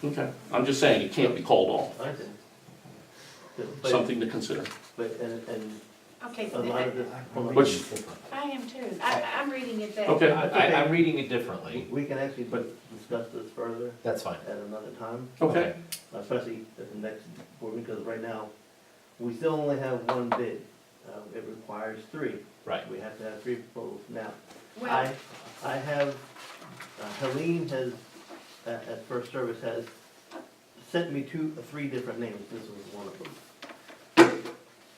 Okay, I'm just saying, it can't be called off, I see. But- something to consider. But, and Okay, a lot of this. Which- I am too. I'm reading it that. Okay. I'm reading it differently. We can actually discuss this further That's fine. at another time, Okay, especially at the next board meeting, because right now, we still only have one bid. It requires three. Right. We have to have three proposals. Now, Well, I have, Helene has, at First Service has sent me three different names. This was one of them.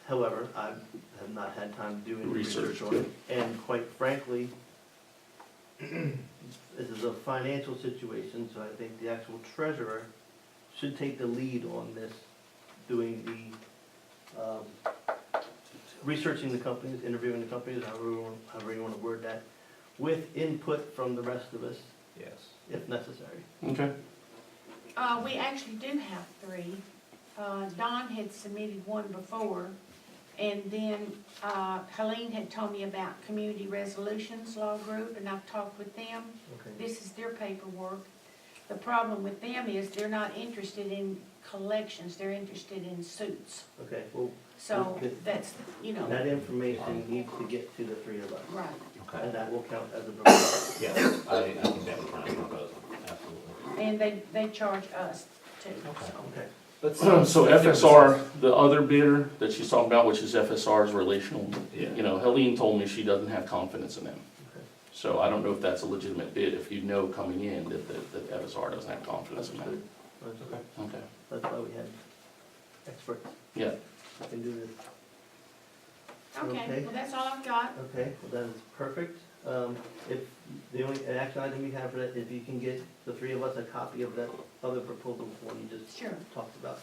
However, I have not had time to do any research on it. And quite frankly, this is a financial situation, so I think the actual treasurer should take the lead on this, doing the, researching the companies, interviewing the companies, however you want to word that, with input from the rest of us, Yes. if necessary. okay, we actually do have three. Don had submitted one before, and then, Helene had told me about Community Resolutions Law Group, and I've talked with them. Okay. This is their paperwork. The problem with them is they're not interested in collections, they're interested in suits. Okay, well, So that's, you know, that information needs to get to the three of us, right. Okay. and that will count as a proposal. Yes, I think that would count as a proposal, absolutely. And they charge us too. Okay. so. Okay. so FSR, the other bidder that she's talking about, which is FSR's relational, Yeah. you know, Helene told me she doesn't have confidence in them. Okay. So I don't know if that's a legitimate bid, if you know coming in that FSR doesn't have confidence in them. Understood. Understood. Okay, That's why we had experts yeah, that can do this. Okay, Okay. well, that's all I've got. Okay, well, that is perfect. If, the only action item we have for that, if you can get the three of us a copy of that other proposal form you just Sure, talked about.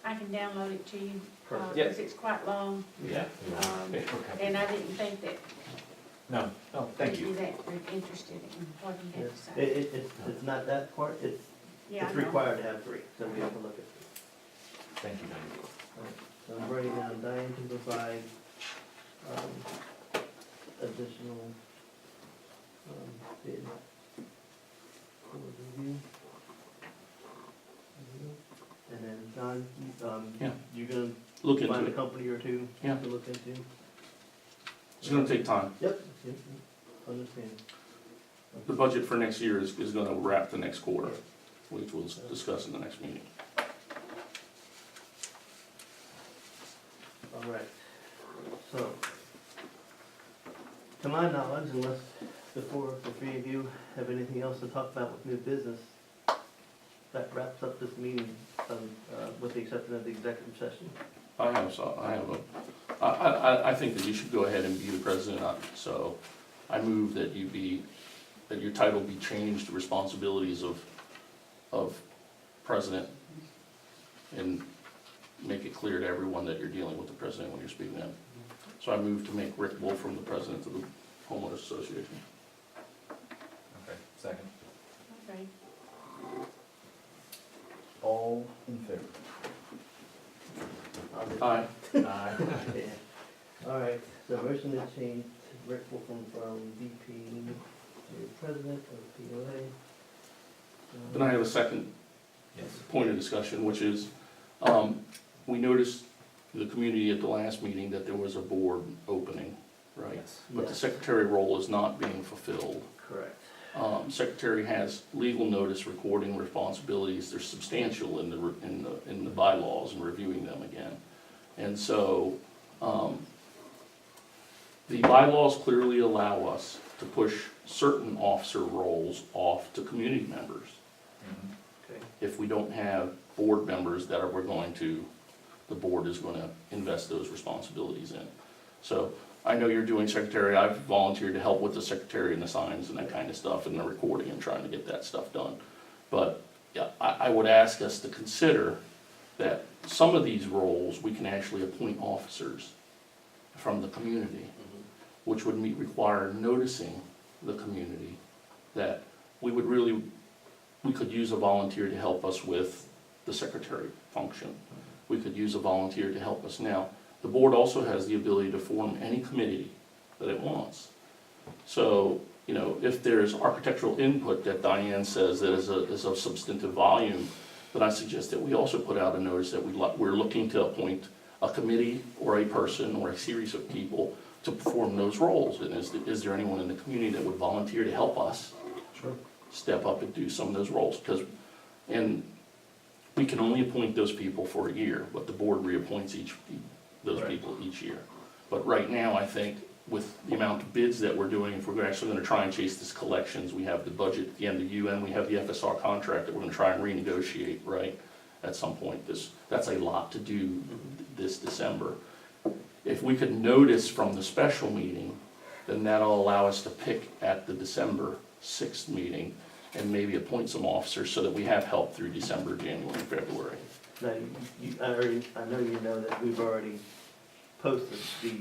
I can download it to you, Perfect. because it's quite long, Yeah. and I didn't think that No, no, thank you'd you. be that interested in what you had to Yes. say. It's not that part, it's Yeah, I know. required to have three, so we have to look at it. Thank you, Diane. So I'm writing down Diane to provide, additional, bid for review. And then, John, Yeah. you're gonna look into find a it. company or two Yeah. to look into? It's gonna take time. Yep, yep, understand. The budget for next year is gonna wrap the next quarter, which we'll discuss in the next meeting. All right, so, to my knowledge, unless the three of you have anything else to talk about with new business, that wraps up this meeting, with the exception of the executive session. I think that you should go ahead and be the president, so I move that that your title be changed to responsibilities of president, and make it clear to everyone that you're dealing with the president when you're speaking to him. So I move to make Rick Wolfram the president of the homeowners association. Okay, second. Okay. All in favor? Aye. Aye. Yeah. All right, so motion to change Rick Wolfram from VP to president of POA. Then I have a second Yes. point of discussion, which is, we noticed the community at the last meeting that there was a board opening, right? Yes. But the Yes. secretary role is not being fulfilled. Correct. Secretary has legal notice recording responsibilities, they're substantial in the bylaws and reviewing them again. And so, the bylaws clearly allow us to push certain officer roles off to community members Okay. if we don't have board members that the board is gonna invest those responsibilities in. So, I know you're doing secretary, I've volunteered to help with the secretary and the signs and that kind of stuff and the recording and trying to get that stuff done. But, yeah, I would ask us to consider that some of these roles, we can actually appoint officers from the community, which would require noticing the community that we could use a volunteer to help us with the secretary function. We could use a volunteer to help us now. The board also has the ability to form any committee that it wants. So you know, if there's architectural input that Diane says that is of substantive volume, then I suggest that we also put out a notice that we're looking to appoint a committee or a person or a series of people to perform those roles. And is there anyone in the community that would volunteer to help us step up and do some of those roles? And we can only appoint those people for a year, but the board reappoints those people each year. But right now, I think with the amount of bids that we're doing, if we're actually gonna try and chase this collections, we have the budget at the end of the and we have the FSR contract that we're gonna try and renegotiate, right? At some point, that's a lot to do this December. If we could notice from the special meeting, then that'll allow us to pick at the December 6th meeting and maybe appoint some officers so that we have help through December, January, and February. Now, I know you know that we've already posted the.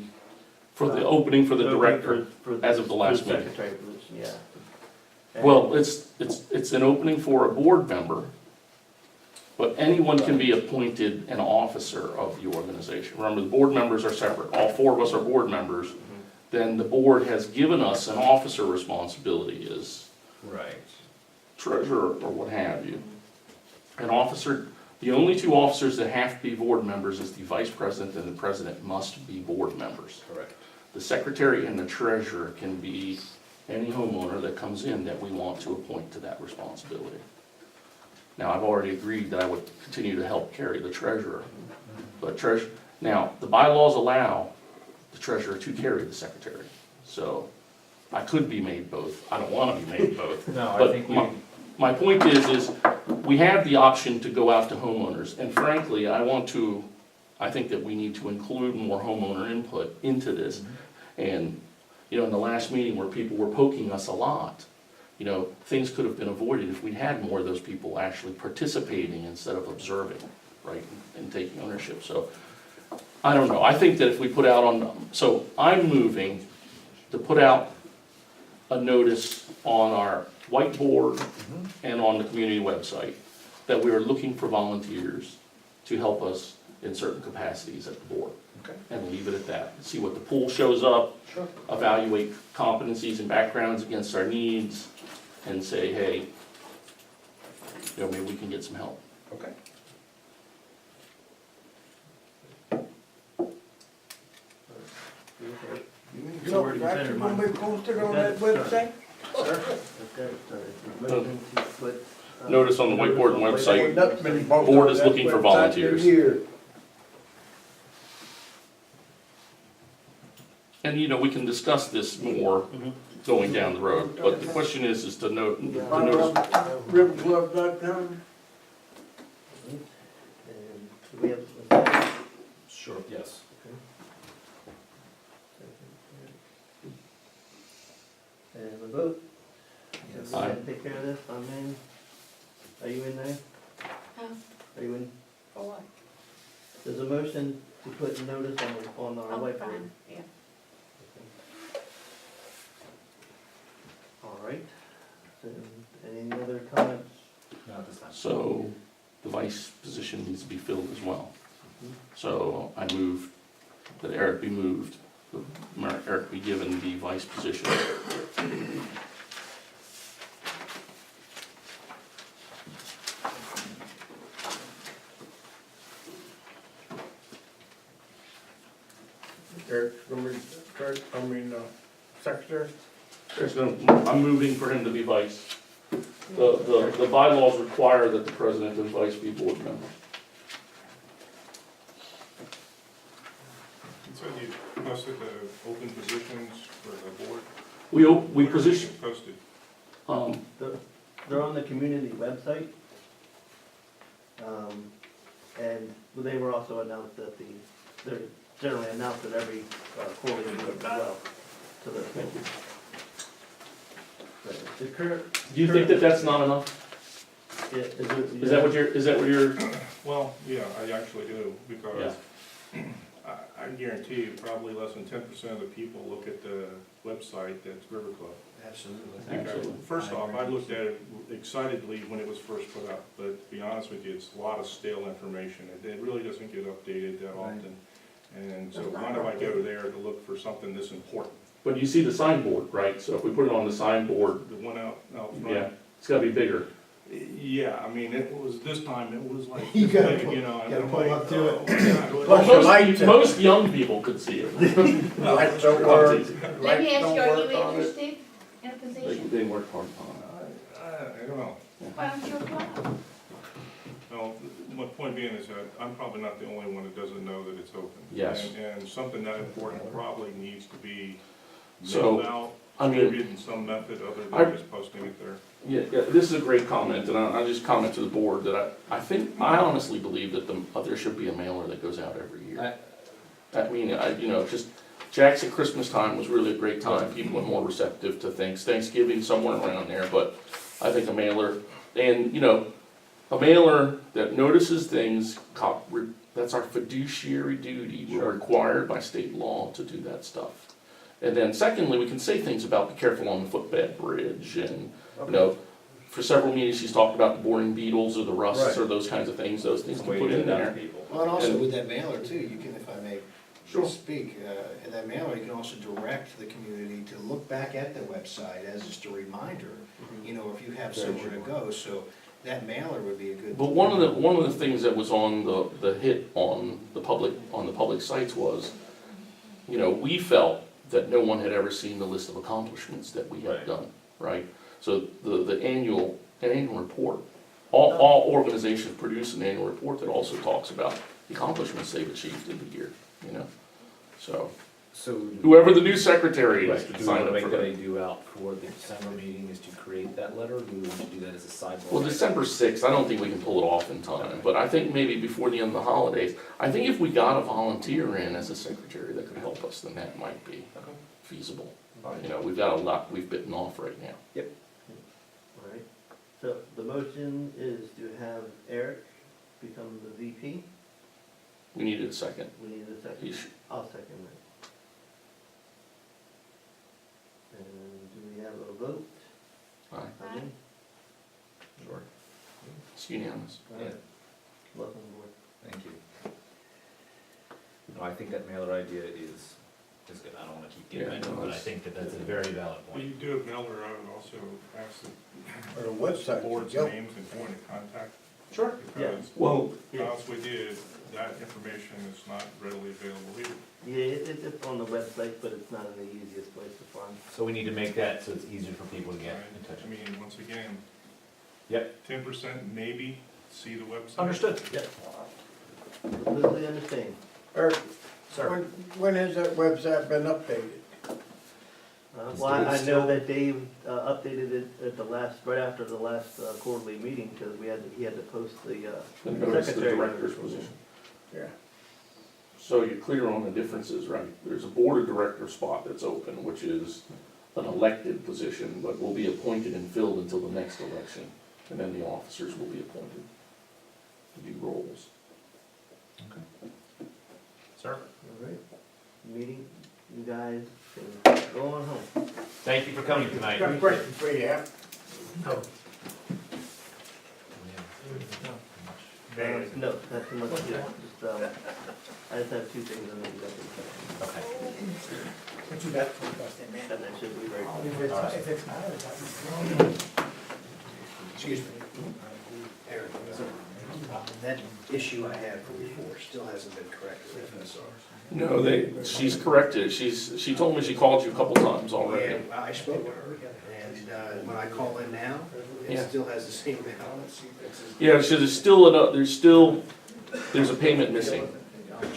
For the opening for the director, for as of the last for the meeting. secretary position, yeah. And- Well, it's an opening for a board member, but anyone can be appointed an officer of the organization. Remember, the board members are separate, all four of us are board members. Then the board has given us an officer responsibility as Right. treasurer or what have you. An officer, the only two officers that have to be board members is the vice president and the president must be board members. Correct. The secretary and the treasurer can be any homeowner that comes in that we want to appoint to that responsibility. Now, I've already agreed that I would continue to help carry the treasurer. But now, the bylaws allow the treasurer to carry the secretary. So I could be made both. I don't want to be made both. No, I But think my point is we have the option to go out to homeowners. And frankly, I think that we need to include more homeowner input into this. And, you know, in the last meeting where people were poking us a lot, you know, things could have been avoided if we'd had more of those people actually participating instead of observing, right, and taking ownership. So, I don't know. I think that if we put out so I'm moving to put out a notice on our whiteboard and on the community website that we are looking for volunteers to help us in certain capacities at the board. Okay. And leave it at that. See what the pool shows up, Sure. evaluate competencies and backgrounds against our needs, and say, hey, you know, maybe we can get some help. Okay. You know, that's gonna be posted on that website? Okay, so motion to put, Notice on the whiteboard and website. Ain't nothing been posted Board on is that looking for website in volunteers. years. And, you know, we can discuss this more Mhm. going down the road, but the question is to note, to notice, Riverclub.com. and do we have? Sure. Yes. And the vote? Yes. Go ahead and take care of this, I'm in. Are you in there? Huh? Are you in? For what? There's a motion to put notice on our Oh, whiteboard. fine, yeah. All right. So, any other comments? Not this time. so the vice position needs to be filled as well. So I move that Eric be moved, Eric be given the vice position. Eric's gonna be, secretary? I'm moving for him to be vice. The bylaws require that the president and vice be board members. You said you posted the open positions for the board? We Where are they position, Posted. They're on the community website. And they were also announced at they're generally announced at every quarterly meeting as well. So the current. do you think that that's not enough? Yeah, Is that what you're, Well, yeah, I actually do, because I guarantee you, probably less than 10% of the people look at the website that's River Club. Absolutely. Absolutely. First off, I looked at it excitedly when it was first put up, but to be honest with you, it's a lot of stale information. It really doesn't get updated that often. And so why do I go there to look for something this important? But you see the signboard, right? So if we put it on the signboard, The one out front. yeah, it's gotta be bigger. Yeah, I mean, it was, this time, it was like You this gotta big, pull- you know. and gotta I'm pull like, up to it. oh, God, Plus the light Most, to- most young people could see it. Lights don't work. Let me Lights ask don't you, are work you on it. interested in a position? They work hard on it. I don't know. Why don't you apply? No, my point being is that I'm probably not the only one that doesn't know that it's open. Yes. And something that important probably needs to be So, mailed out, I mean, distributed in some method other I- than just posting it there. yeah, this is a great comment, and I'll just comment to the board that I honestly believe that there should be a mailer that goes out every year. I mean, just Jackson Christmas time was really a great time, people are more receptive to things, Thanksgiving somewhere around there, but I think a mailer, and, a mailer that notices things, that's our fiduciary duty, we're required by state law to do that stuff. And then secondly, we can say things about be careful on the footbed bridge, and, for several meetings, she's talked about the boring beetles or the rusts or those kinds of things can put in there. Well, and also And- with that mailer too, you can, if I may Sure. speak, in that mailer, you can also direct the community to look back at their website as just a reminder, if you have somewhere to go, so that mailer would be a good. But one of the things that was on the hit on the public sites was, we felt that no one had ever seen the list of accomplishments that we had Right. done, right? So the annual report, all organizations produce an annual report that also talks about the accomplishments they've achieved in the year, So So. whoever the new secretary Right, is do can we sign want to up make for that that. a due out for the December meeting is to create that letter, or do we want to do that as a sidebar? Well, December 6th, I don't think we can pull it off in time, but I think maybe before the end of the holidays, I think if we got a volunteer in as a secretary that could help us, then that might be feasible. We've got a lot we've bitten off right now. All right, so the motion is to have Eric become the VP. We needed a second. We need a second. He's- I'll second that. And do we have a vote? Aye. I mean, Sure. It's unanimous. all right. Welcome aboard. Thank you. No, I think that mailer idea is good. I don't want to keep getting Yeah, into it, no, but I it's- think that that's a very valid When point. you do a mailer, I would also ask Or the the website. board's Yep. names and point of contact. Sure. Yeah. Because, Well, to be honest with you, that information is not readily available either. Yeah, it's on the website, but it's not in the easiest place to find. So we need to make that so it's easier for people to get in touch. I mean, once again. Yep. 10% maybe see the website. Understood. Completely understand. Eric, Sir. when has that website been updated? Well, I know that Dave updated it at right after the last quarterly meeting, because he had to post the notice the secretary. director's position. Yeah. So you're clear on the differences, right? There's a board of director spot that's open, which is an elected position, but will be appointed and filled until the next election. And then the officers will be appointed to do roles. Sir. All right, meeting, you guys can go on home. Thank you for coming tonight. Got a question for you, yeah? No, not too much to do, I just have two things on the executive session, Okay. What you got for us, man? and that should be very. If it's not, Excuse me. Eric, that issue I had from before still hasn't been corrected, FSR. No, she's corrected. She told me she called you a couple times already. Yeah, I spoke to her, and when I call in now, it Yeah. still has the same balance. Yeah, so there's a payment missing.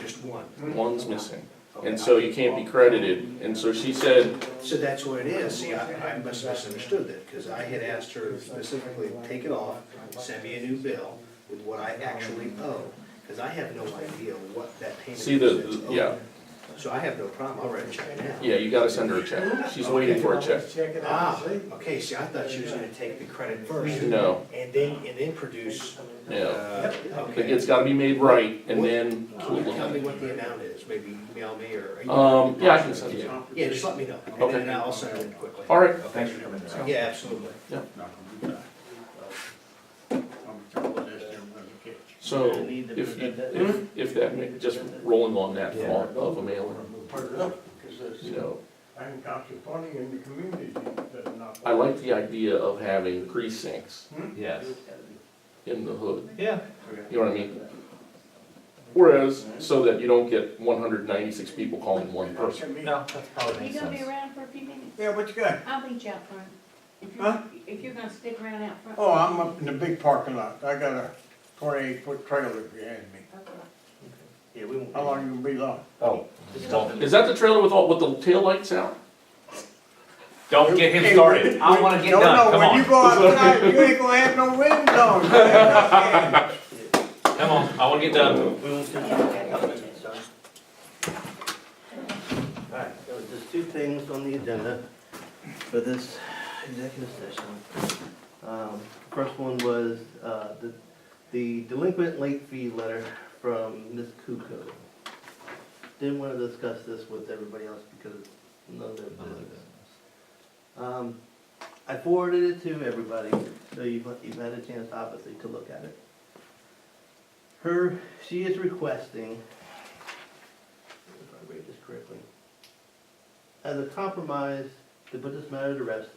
Just one. One's missing. And so you can't be credited. And so she said, So that's what it is. See, I must have misunderstood that, because I had asked her to specifically take it off, send me a new bill with what I actually owe, because I have no idea what that payment is. see that's owed. yeah, So I have no problem. I'll write a check now. yeah, you gotta send her a check. She's waiting for a check. Ah, okay, see, I thought she was gonna take the credit first. No, And then produce, yeah. okay. It's gotta be made right, and then Can you tell me what the amount is? Maybe email me or? yeah, I can send it to you. Yeah, just let me know. Okay. And then I'll send it in quickly. All right. Thanks for coming. Yeah, absolutely. So if that, just rolling on that thought of a mailer, And cops are funny in the community that are not. I like the idea of having precincts Yes. in the hood, Yeah. you know what I mean? Whereas, so that you don't get 196 people calling one person. No, that's probably You makes gonna be sense. around for a few minutes? Yeah, what you got? I'll meet you out front. Huh? If you're gonna stick around out front. Oh, I'm up in the big parking lot. I got a 28-foot trailer behind me. Okay. Yeah, we won't. How long you gonna be long? Oh, Is that the trailer with the taillights out? don't get him Hey, started. I wanna get no, done, no, come when you on. go outside, you ain't gonna have no rims on. You ain't got Come on, I wanna get done. We won't take Yeah, okay. a couple minutes, sorry. Alright, there was just two things on the agenda for this executive session. First one was, the delinquent late fee letter from Ms. Kuko. Didn't wanna discuss this with everybody else because it's none of their business. I forwarded it to everybody, so you've had a chance, obviously, to look at it. She is requesting, if I read this correctly, as a compromise to put this matter to rest,